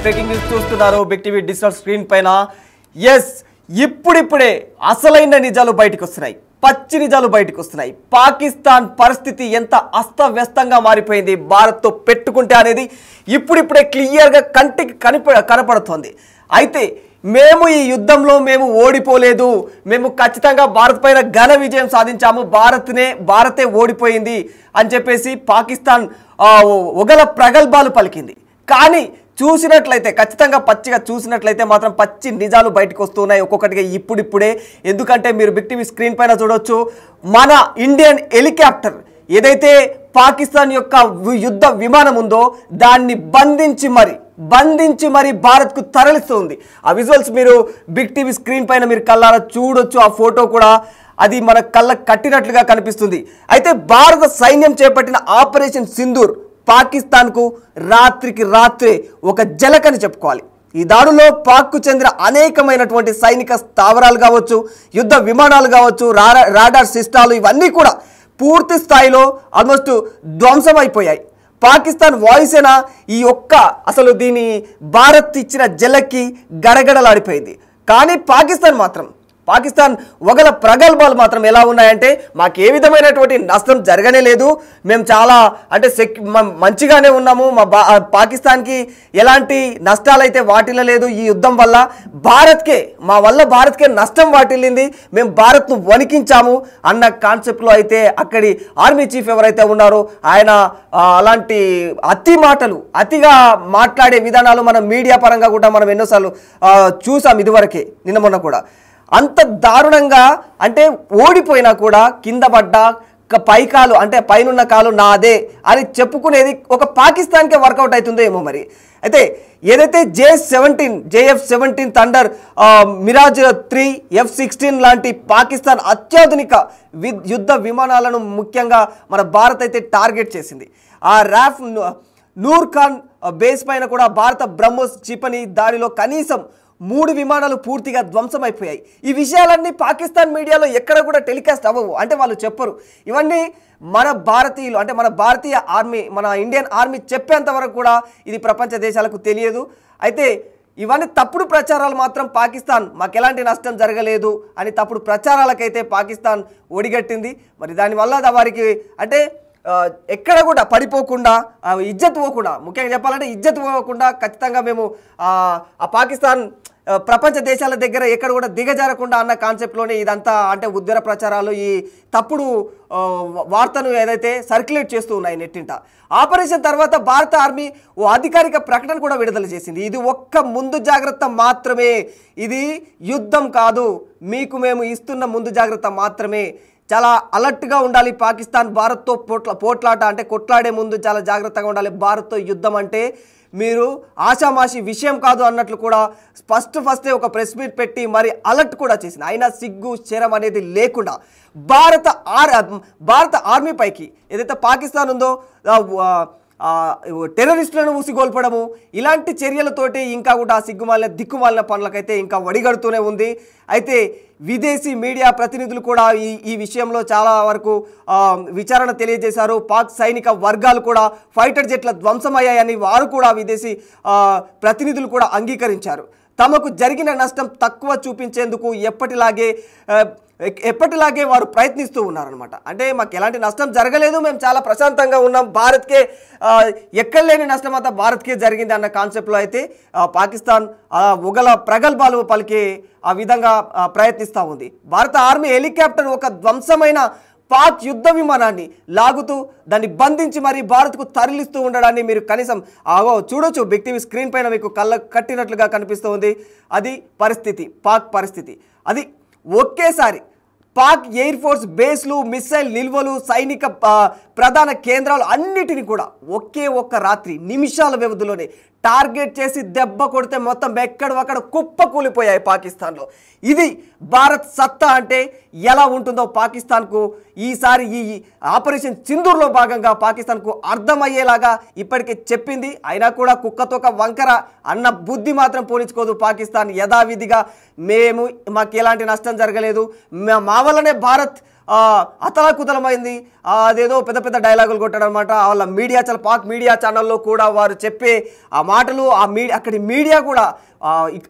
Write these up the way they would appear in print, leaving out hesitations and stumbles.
Breaking news చూస్తున్నారు big TV digital screen పైన. Yes, ఇప్పుడిప్పుడే అసలైన నిజాలు బయటకు వస్తున్నాయి, పచ్చి నిజాలు బయటకు వస్తున్నాయి. పాకిస్తాన్ పరిస్థితి ఎంత అస్తవ్యస్తంగా మారిపోయింది భారత్తో పెట్టుకుంటే అనేది ఇప్పుడిప్పుడే క్లియర్గా కంటికి కనపడుతోంది. అయితే మేము ఈ యుద్ధంలో మేము ఓడిపోలేదు, మేము ఖచ్చితంగా భారత్ పైన ఘన విజయం సాధించాము, భారతే ఓడిపోయింది అని చెప్పేసి పాకిస్తాన్ ఒగల ప్రగల్భాలు పలికింది. కానీ చూసినట్లయితే ఖచ్చితంగా పచ్చిగా చూసినట్లయితే మాత్రం పచ్చి నిజాలు బయటకు వస్తున్నాయి ఒక్కొక్కటిగా ఇప్పుడిప్పుడే. ఎందుకంటే మీరు బిగ్ టీవీ స్క్రీన్ పైన చూడొచ్చు, మన ఇండియన్ హెలికాప్టర్ ఏదైతే పాకిస్తాన్ యొక్క యుద్ధ విమానం ఉందో దాన్ని బంధించి మరి భారత్కు తరలిస్తుంది. ఆ విజువల్స్ మీరు బిగ్ టీవీ స్క్రీన్ పైన మీరు కళ్ళారా చూడొచ్చు. ఆ ఫోటో కూడా అది మన కళ్ళ కట్టినట్లుగా కనిపిస్తుంది. అయితే భారత సైన్యం చేపట్టిన ఆపరేషన్ సింధూర్ పాకిస్తాన్కు రాత్రికి రాత్రే ఒక జలకని చెప్పుకోవాలి. ఈ దాడులో పాక్కు చెందిన అనేకమైనటువంటి సైనిక స్థావరాలు కావచ్చు, యుద్ధ విమానాలు కావచ్చు, రాడార్ సిస్టాలు ఇవన్నీ కూడా పూర్తి స్థాయిలో ఆల్మోస్ట్ ధ్వంసం అయిపోయాయి. పాకిస్తాన్ వాయుసేన అసలు దీని భారత్ ఇచ్చిన జలకి గడగడలాడిపోయింది. కానీ పాకిస్తాన్ ఒగల ప్రగల్భాలు మాత్రం ఎలా ఉన్నాయంటే, మాకు ఏ విధమైనటువంటి నష్టం జరగనే లేదు, మేము చాలా అంటే మంచిగానే ఉన్నాము, పాకిస్తాన్కి ఎలాంటి నష్టాలైతే వాటిల్లలేదు. ఈ యుద్ధం వల్ల భారత్కే నష్టం వాటిల్లింది, మేము భారత్ను వణికించాము అన్న కాన్సెప్ట్లో అయితే అక్కడి ఆర్మీ చీఫ్ ఎవరైతే ఉన్నారో ఆయన అలాంటి అతిగా మాట్లాడే విధానాలు మనం మీడియా పరంగా కూడా మనం ఎన్నోసార్లు చూసాం ఇదివరకే, నిన్న మొన్న కూడా. అంత దారుణంగా అంటే ఓడిపోయినా కూడా కింద పడ్డ పైకాలు అంటే పైనున్న కాలు నాదే అని చెప్పుకునేది ఒక పాకిస్తాన్కే వర్కౌట్ అవుతుందో ఏమో మరి. అయితే ఏదైతే JF-17 థండర్, మిరాజ్ 3, F-16 లాంటి పాకిస్తాన్ అత్యాధునిక యుద్ధ విమానాలను ముఖ్యంగా మన భారత్ అయితే టార్గెట్ చేసింది. ఆ రాఫ్ నూర్ ఖాన్ బేస్ పైన కూడా భారత బ్రహ్మోస్ క్షిపణి దాడిలో కనీసం 3 విమానాలు పూర్తిగా ధ్వంసమైపోయాయి. ఈ విషయాలన్నీ పాకిస్తాన్ మీడియాలో ఎక్కడ కూడా టెలికాస్ట్ అవ్వవు, అంటే వాళ్ళు చెప్పరు. ఇవన్నీ మన భారతీయులు అంటే మన భారతీయ ఆర్మీ, మన ఇండియన్ ఆర్మీ చెప్పేంత వరకు కూడా ఇది ప్రపంచ దేశాలకు తెలియదు. అయితే ఇవన్నీ తప్పుడు ప్రచారాలు మాత్రం పాకిస్తాన్ మాకు ఎలాంటి నష్టం జరగలేదు అని తప్పుడు ప్రచారాలకైతే పాకిస్తాన్ ఒడిగట్టింది. మరి దానివల్ల వారికి అంటే ఎక్కడ కూడా పడిపోకుండా, ఇజ్జత్ పోకుండా, ముఖ్యంగా చెప్పాలంటే ఇజ్జత్ పోకుండా ఖచ్చితంగా మేము ఆ పాకిస్తాన్ ప్రపంచ దేశాల దగ్గర ఎక్కడ కూడా దిగజారకుండా అన్న కాన్సెప్ట్లోనే ఇదంతా అంటే ఉద్యర ప్రచారాలు, ఈ తప్పుడు వార్తను ఏదైతే సర్క్యులేట్ చేస్తూ ఉన్నాయి నెట్టింట. ఆపరేషన్ తర్వాత భారత ఆర్మీ ఓ అధికారిక ప్రకటన కూడా విడుదల చేసింది. ఇది ఒక్క ముందు జాగ్రత్త మాత్రమే, ఇది యుద్ధం కాదు, మీకు మేము ఇస్తున్న ముందు జాగ్రత్త మాత్రమే. చాలా అలర్ట్గా ఉండాలి పాకిస్తాన్, భారత్తో పోట్లాట అంటే కొట్లాడే ముందు చాలా జాగ్రత్తగా ఉండాలి. భారత్తో యుద్ధం అంటే మీరు ఆషామాషి విషయం కాదు అన్నట్లు కూడా ఫస్టే ఒక ప్రెస్ మీట్ పెట్టి మరి అలర్ట్ కూడా చేసింది. అయినా సిగ్గు శరం అనేది లేకుండా భారత ఆర్మీ పైకి ఏదైతే పాకిస్తాన్ ఉందో టెర్రరిస్టులను ఊసిగోల్పడము, ఇలాంటి చర్యలతోటి ఇంకా కూడా దిక్కుమాలిన పనులకైతే ఇంకా వడిగడుతూనే ఉంది. అయితే విదేశీ మీడియా ప్రతినిధులు కూడా ఈ విషయంలో చాలా వరకు విచారణ తెలియజేశారు. పాక్ సైనిక వర్గాలు కూడా ఫైటర్ జెట్ల ధ్వంసమయ్యాయని వారు కూడా విదేశీ ప్రతినిధులు కూడా అంగీకరించారు. తమకు జరిగిన నష్టం తక్కువ చూపించేందుకు ఎప్పటిలాగే వారు ప్రయత్నిస్తూ ఉన్నారనమాట. అంటే మాకు ఎలాంటి నష్టం జరగలేదు, మేము చాలా ప్రశాంతంగా ఉన్నాం, భారత్కే ఎక్కడ లేని నష్టం అంతా భారత్కే జరిగింది అన్న కాన్సెప్ట్లో అయితే పాకిస్తాన్ ఒగల ప్రగల్భాలు పలికే ఆ విధంగా ప్రయత్నిస్తూ ఉంది. భారత ఆర్మీ హెలికాప్టర్ ఒక ధ్వంసమైన పాక్ యుద్ధ విమానాన్ని లాగుతూ దాన్ని బంధించి మరి భారత్కు తరలిస్తూ ఉండడాన్ని మీరు కనీసం చూడొచ్చు. బిగ్ టీవీ స్క్రీన్ పైన మీకు కళ్ళ కట్టినట్లుగా కనిపిస్తూ ఉంది. అది పాక్ పరిస్థితి. అది ఒకేసారి పాక్ ఎయిర్ ఫోర్స్ బేస్లు, మిస్సైల్ నిల్వలు, సైనిక ప్రధాన కేంద్రాలు అన్నిటిని కూడా ఒక్క రాత్రి నిమిషాల వ్యవధిలోనే టార్గెట్ చేసి దెబ్బ కొడితే మొత్తం ఎక్కడొక్కడ కుప్ప కూలిపోయాయి పాకిస్తాన్లో. ఇది భారత్ సత్తా అంటే ఎలా ఉంటుందో పాకిస్తాన్కు ఈసారి ఈ ఆపరేషన్ సింధూర్లో భాగంగా పాకిస్తాన్కు అర్థమయ్యేలాగా ఇప్పటికే చెప్పింది. అయినా కూడా కుక్కతోక వంకర అన్న బుద్ధి మాత్రం పోనించుకోదు పాకిస్తాన్. యథావిధిగా మాకు ఎలాంటి నష్టం జరగలేదు, మా వల్లనే భారత్ అతలాకుతలమైంది. అదేదో పెద్ద పెద్ద డైలాగులు కొట్టాడు అనమాట. వాళ్ళ మీడియా పాక్ మీడియా ఛానల్లో కూడా వారు చెప్పే ఆ మాటలు అక్కడి మీడియా కూడా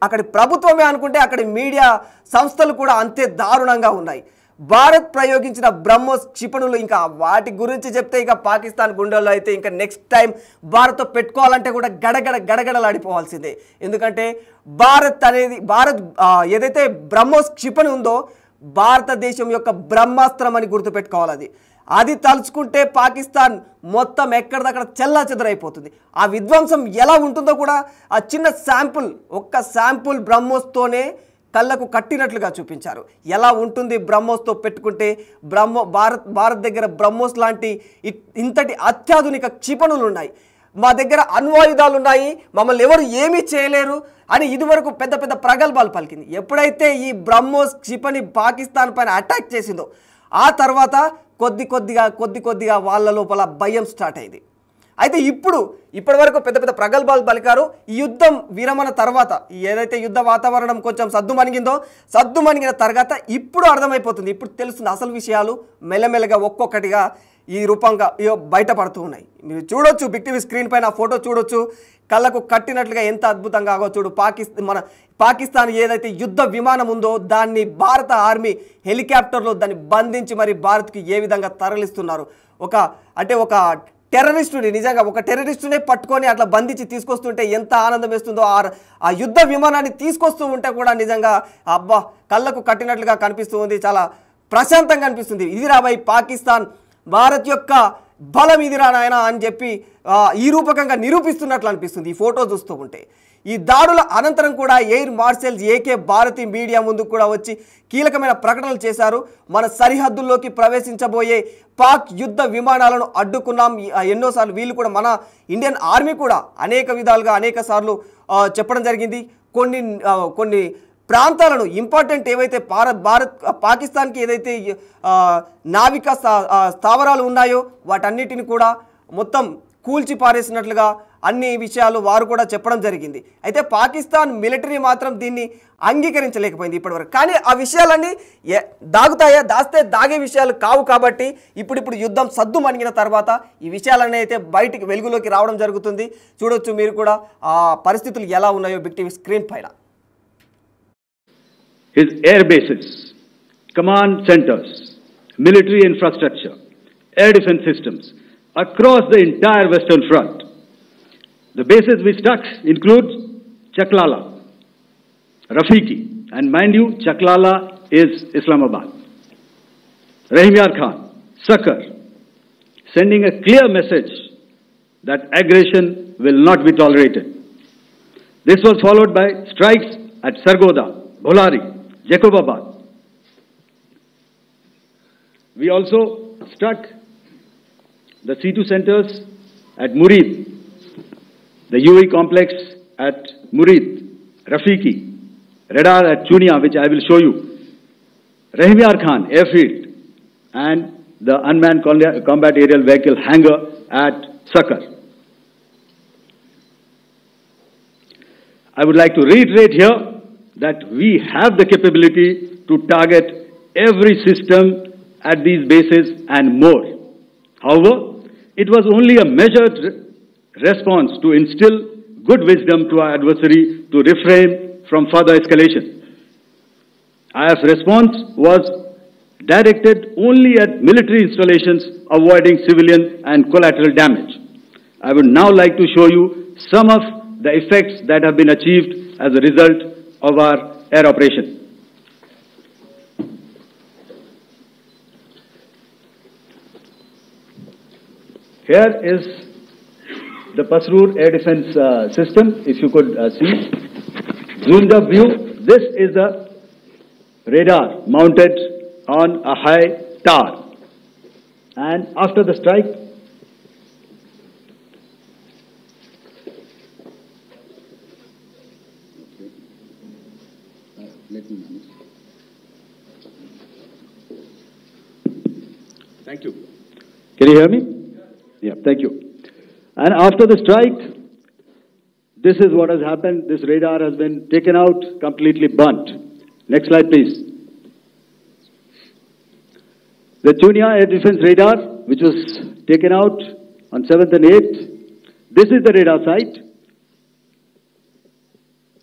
అక్కడి ప్రభుత్వమే అనుకుంటే అక్కడి మీడియా సంస్థలు కూడా అంతే దారుణంగా ఉన్నాయి. భారత్ ప్రయోగించిన బ్రహ్మోస్ క్షిపణులు ఇంకా వాటి గురించి చెప్తే ఇక పాకిస్తాన్ గుండెల్లో అయితే ఇంకా నెక్స్ట్ టైం భారత్తో పెట్టుకోవాలంటే కూడా గడగడలాడిపోవాల్సిందే. ఎందుకంటే భారత్ ఏదైతే బ్రహ్మోస్ క్షిపణి ఉందో భారతదేశం యొక్క బ్రహ్మాస్త్రం అని గుర్తుపెట్టుకోవాలి. అది తలుచుకుంటే పాకిస్తాన్ మొత్తం ఎక్కడిదక్కడ చెల్లాచెదరైపోతుంది. ఆ విధ్వంసం ఎలా ఉంటుందో కూడా ఆ చిన్న ఒక్క శాంపుల్ బ్రహ్మోస్తోనే కళ్ళకు కట్టినట్లుగా చూపించారు. ఎలా ఉంటుంది బ్రహ్మోస్తో పెట్టుకుంటే. భారత్ దగ్గర బ్రహ్మోస్ లాంటి ఇంతటి అత్యాధునిక క్షిపణులు ఉన్నాయి, మా దగ్గర అణ్వాయుధాలు ఉన్నాయి, మమ్మల్ని ఎవరు ఏమీ చేయలేరు అని ఇదివరకు పెద్ద పెద్ద ప్రగల్భాలు పలికింది. ఎప్పుడైతే ఈ బ్రహ్మోస్ క్షిపణి పాకిస్తాన్ పైన అటాక్ చేసిందో ఆ తర్వాత కొద్ది కొద్దిగా వాళ్ళ లోపల భయం స్టార్ట్ అయింది. అయితే ఇప్పటి వరకు పెద్ద పెద్ద ప్రగల్భాలు పలికారు. ఈ యుద్ధం విరమణ తర్వాత ఏదైతే యుద్ధ వాతావరణం కొంచెం సద్దుమణిగిన తర్వాత ఇప్పుడు అర్థమైపోతుంది, ఇప్పుడు తెలుస్తుంది అసలు విషయాలు. మెల్లమెల్లగా ఒక్కొక్కటిగా ఈ రూపంగా బయటపడుతూ ఉన్నాయి. మీరు చూడొచ్చు, బిగ్ టీవీ స్క్రీన్ పైన ఫోటో చూడొచ్చు, కళ్ళకు కట్టినట్లుగా ఎంత అద్భుతంగా చూడు. పాకిస్తాన్ ఏదైతే యుద్ధ విమానం ఉందో దాన్ని భారత ఆర్మీ హెలికాప్టర్లో దాన్ని బంధించి మరి భారత్కి ఏ విధంగా తరలిస్తున్నారు. ఒక టెర్రరిస్టుని నిజంగా ఒక టెర్రరిస్టునే పట్టుకొని అట్లా బంధించి తీసుకొస్తుంటే ఎంత ఆనందం వేస్తుందో. ఆ యుద్ధ విమానాన్ని తీసుకొస్తూ ఉంటే కూడా నిజంగా అబ్బా కళ్ళకు కట్టినట్లుగా కనిపిస్తూ ఉంది, చాలా ప్రశాంతంగా అనిపిస్తుంది. ఇది రాబాయి పాకిస్తాన్ భారత్ యొక్క బలం ఇదిరా నాయన అని చెప్పి ఈ రూపకంగా నిరూపిస్తున్నట్లు అనిపిస్తుంది ఈ ఫోటో చూస్తూ ఉంటే. ఈ దాడుల అనంతరం కూడా air marshal A K Bharati media ముందుకు కూడా వచ్చి కీలకమైన ప్రకటనలు చేశారు. మన సరిహద్దుల్లోకి ప్రవేశించబోయే పాక్ యుద్ధ విమానాలను అడ్డుకున్నాం. ఎన్నోసార్లు వీళ్ళు కూడా మన ఇండియన్ ఆర్మీ కూడా అనేక విధాలుగా అనేక సార్లు చెప్పడం జరిగింది. కొన్ని ప్రాంతాలను ఇంపార్టెంట్ ఏవైతే పాకిస్తాన్కి ఏదైతే నావికా స్థావరాలు ఉన్నాయో వాటన్నిటిని కూడా మొత్తం కూల్చి పారేసినట్లుగా అన్ని విషయాలు వారు కూడా చెప్పడం జరిగింది. అయితే పాకిస్తాన్ మిలిటరీ మాత్రం దీన్ని అంగీకరించలేకపోయింది ఇప్పటివరకు. కానీ ఆ విషయాలన్నీ దాస్తే దాగే విషయాలు కావు కాబట్టి ఇప్పుడు యుద్ధం సద్దుమణిగిన తర్వాత ఈ విషయాలన్నీ అయితే బయటికి వెలుగులోకి రావడం జరుగుతుంది. చూడొచ్చు మీరు కూడా ఆ పరిస్థితులు ఎలా ఉన్నాయో బిగ్ టీవీ స్క్రీన్ పైన. His air bases, command centers, military infrastructure, air defense systems across the entire Western Front. The bases we struck include Chaklala, Rafiki, and mind you, Chaklala is Islamabad. Rahim Yar Khan, Sakar, sending a clear message that aggression will not be tolerated. This was followed by strikes at Sargoda, Bholari, Jacobabad. We also struck the C2 centers at Murid, the UE complex at Murid, Rafiki, radar at Chunia, which I will show you, Rahim Yar Khan airfield, and the unmanned combat aerial vehicle hangar at Sakar. I would like to reiterate here that we have the capability to target every system at these bases and more. However, it was only a measured response to instill good wisdom to our adversary to refrain from further escalation. IF response was directed only at military installations, avoiding civilian and collateral damage. I would now like to show you some of the effects that have been achieved as a result of our air operation. Here is the Pasrur air defense system, if you could see. Zoomed up view, this is the radar mounted on a high tower. And after the strike, thank you. Can you hear me? Yeah, thank you. And after the strike, this is what has happened. This radar has been taken out, completely burnt. Next slide, please. The Chunia air defense radar, which was taken out on 7th and 8th. This is the radar site.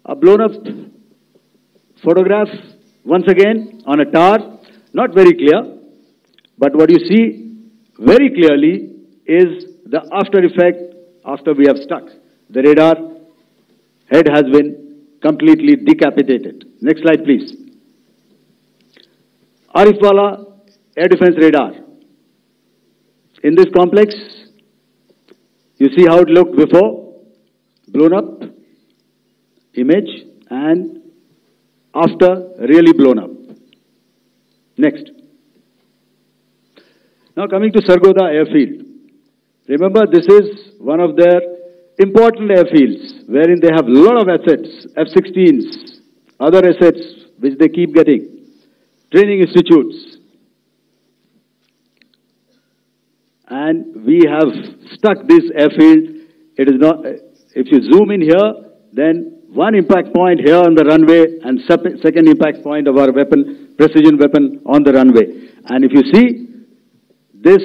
A blown up photograph, once again, on a tower. Not very clear, but what you see very clearly is the after effect after we have struck. The radar head has been completely decapitated. Next slide, please. Arifwala air defense radar. In this complex, you see how it looked before, blown up image, and after really blown up. Next. Now coming to Sargodha airfield. Remember, this is one of their important airfields wherein they have a lot of assets, F-16s, other assets which they keep getting, training institutes. And we have stuck this airfield. It is not, if you zoom in here, then one impact point here on the runway and second impact point of our weapon, precision weapon on the runway. And if you see this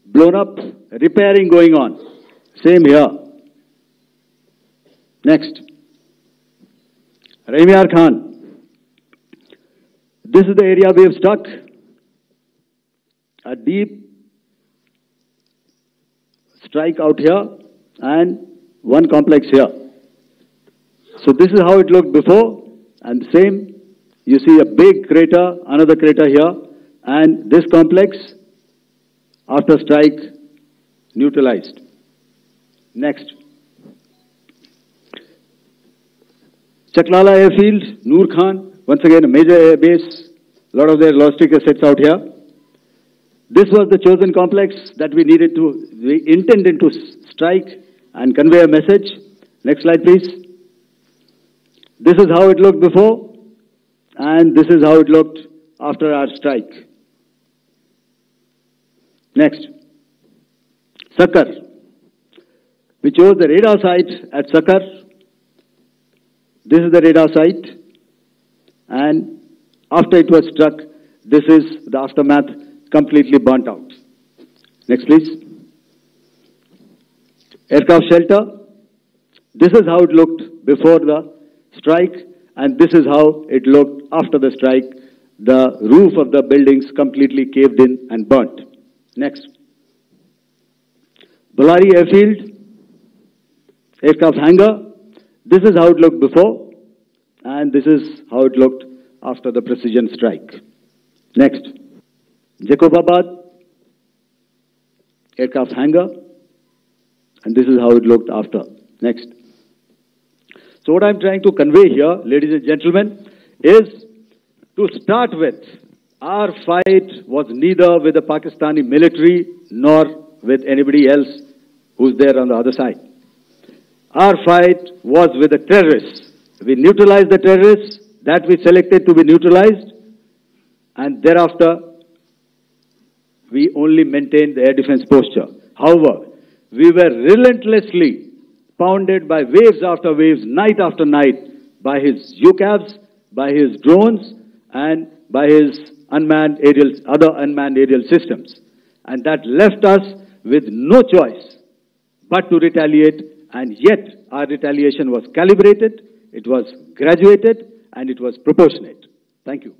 blown up repairing going on, same here. Next. Raimiar Khan. This is the area we have struck. A deep strike out here and one complex here. So this is how it looked before, and the same, you see a big crater, another crater here, and this complex, after strike, neutralized. Next. Chaklala airfield, Noor Khan, once again a major air base, a lot of their logistic assets out here. This was the chosen complex that we intended to strike and convey a message. Next slide, please. This is how it looked before, and this is how it looked after our strike. Next. Sakar. We chose the radar site at Sakar. This is the radar site, and after it was struck, this is the aftermath, completely burnt out. Next, please. Aircraft shelter. This is how it looked before the strike, and this is how it looked after the strike. The roof of the buildings completely caved in and burnt. Next. Ballari airfield, aircraft hangar. This is how it looked before, and this is how it looked after the precision strike. Next. Jacobabad aircraft hangar, and this is how it looked after. Next. So what I'm trying to convey here, ladies and gentlemen, is to start with, our fight was neither with the Pakistani military nor with anybody else who's there on the other side. Our fight was with the terrorists. We neutralized the terrorists that we selected to be neutralized, and thereafter we only maintained the air defense posture. However, we were relentlessly pounded by waves after waves, night after night, by his UCAVs, by his drones, and by his other unmanned aerial systems. And that left us with no choice but to retaliate, and yet our retaliation was calibrated, it was graduated, and it was proportionate. Thank you.